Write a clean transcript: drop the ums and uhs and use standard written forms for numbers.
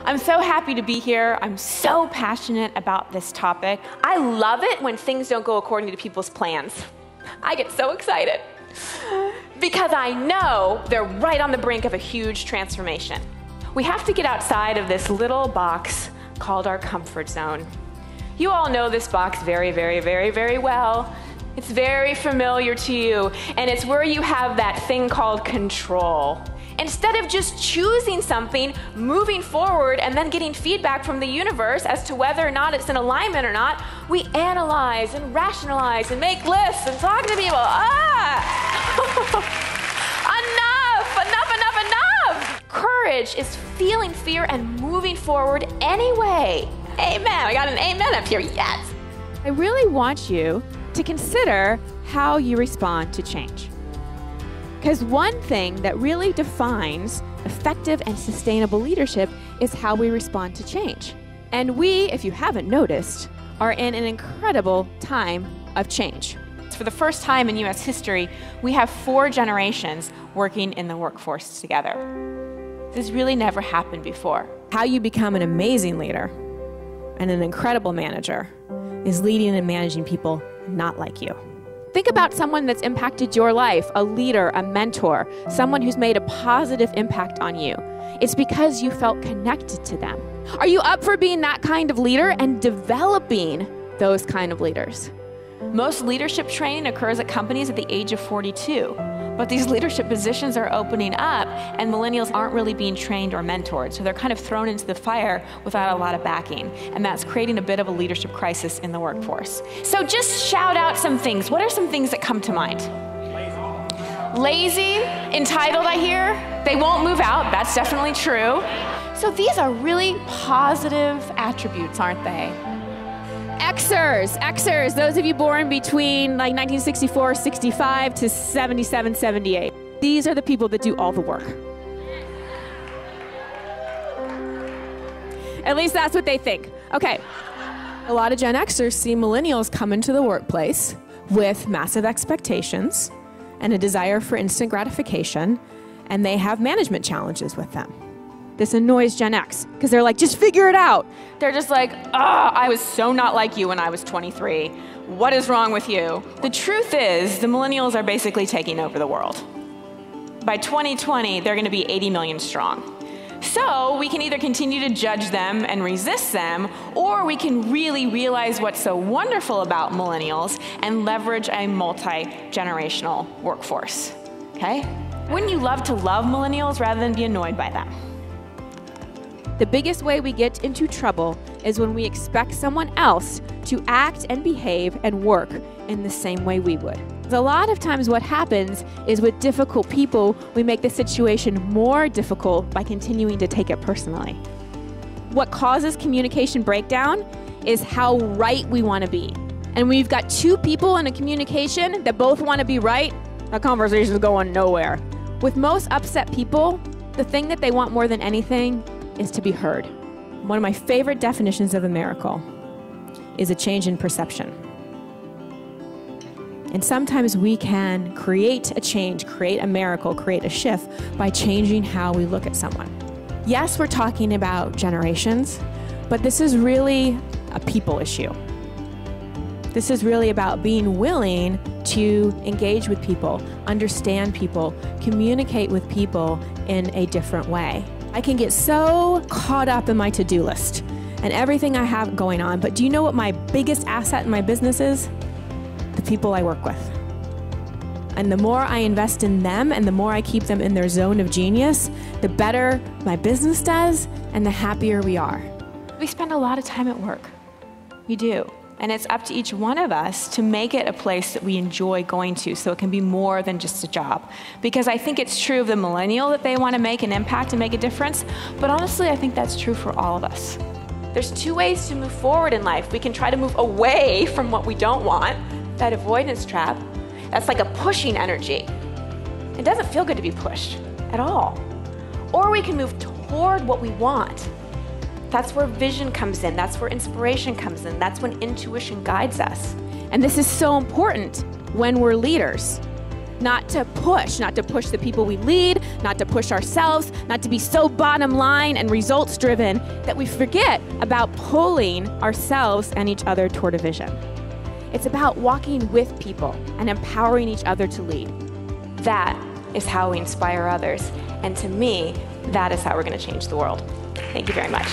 I'm so happy to be here. I'm so passionate about this topic. I love it when things don't go according to people's plans. I get so excited because I know they're right on the brink of a huge transformation. We have to get outside of this little box called our comfort zone. You all know this box very, very, very, very well. It's very familiar to you, and it's where you have that thing called control. Instead of just choosing something, moving forward, and then getting feedback from the universe as to whether or not it's in alignment or not, we analyze and rationalize and make lists and talk to people. Enough! Courage is feeling fear and moving forward anyway. Amen. I got an amen up here, yes. I really want you to consider how you respond to change. Because one thing that really defines effective and sustainable leadership is how we respond to change. And we, if you haven't noticed, are in an incredible time of change. For the first time in U.S. history, we have 4 generations working in the workforce together. This really never happened before. How you become an amazing leader and an incredible manager is leading and managing people not like you. Think about someone that's impacted your life, a leader, a mentor, someone who's made a positive impact on you. It's because you felt connected to them. Are you up for being that kind of leader and developing those kind of leaders? Most leadership training occurs at companies at the age of 42, but these leadership positions are opening up and millennials aren't really being trained or mentored, so they're kind of thrown into the fire without a lot of backing, and that's creating a bit of a leadership crisis in the workforce. So just shout out some things. What are some things that come to mind? Lazy, entitled, I hear. They won't move out, that's definitely true. So these are really positive attributes, aren't they? Xers, those of you born between like 1964, 65 to 77, 78. These are the people that do all the work. At least that's what they think. Okay. A lot of Gen Xers see millennials come into the workplace with massive expectations and a desire for instant gratification, and they have management challenges with them. This annoys Gen X because they're like, just figure it out. They're just like, I was so not like you when I was 23. What is wrong with you? The truth is, the millennials are basically taking over the world. By 2020, they're going to be 80 million strong. So we can either continue to judge them and resist them, or we can really realize what's so wonderful about millennials and leverage a multi-generational workforce. Okay? Wouldn't you love to love millennials rather than be annoyed by them? The biggest way we get into trouble is when we expect someone else to act and behave and work in the same way we would. A lot of times what happens is with difficult people, we make the situation more difficult by continuing to take it personally. What causes communication breakdown is how right we want to be. And when you've got 2 people in a communication that both want to be right, that conversation is going nowhere. With most upset people, the thing that they want more than anything is to be heard. One of my favorite definitions of a miracle is a change in perception. And sometimes we can create a change, create a miracle, create a shift by changing how we look at someone. Yes, we're talking about generations, but this is really a people issue. This is really about being willing to engage with people, understand people, communicate with people in a different way. I can get so caught up in my to-do list and everything I have going on, but do you know what my biggest asset in my business is? The people I work with. And the more I invest in them and the more I keep them in their zone of genius, the better my business does and the happier we are. We spend a lot of time at work. We do. And it's up to each one of us to make it a place that we enjoy going to so it can be more than just a job. Because I think it's true of the millennial that they want to make an impact and make a difference, but honestly, I think that's true for all of us. There's 2 ways to move forward in life. We can try to move away from what we don't want, that avoidance trap. That's like a pushing energy. It doesn't feel good to be pushed at all. Or we can move toward what we want. That's where vision comes in. That's where inspiration comes in. That's when intuition guides us. And this is so important when we're leaders. not to push the people we lead, not to push ourselves, not to be so bottom line and results driven that we forget about pulling ourselves and each other toward a vision. It's about walking with people and empowering each other to lead. That is how we inspire others. And to me, that is how we're going to change the world. Thank you very much.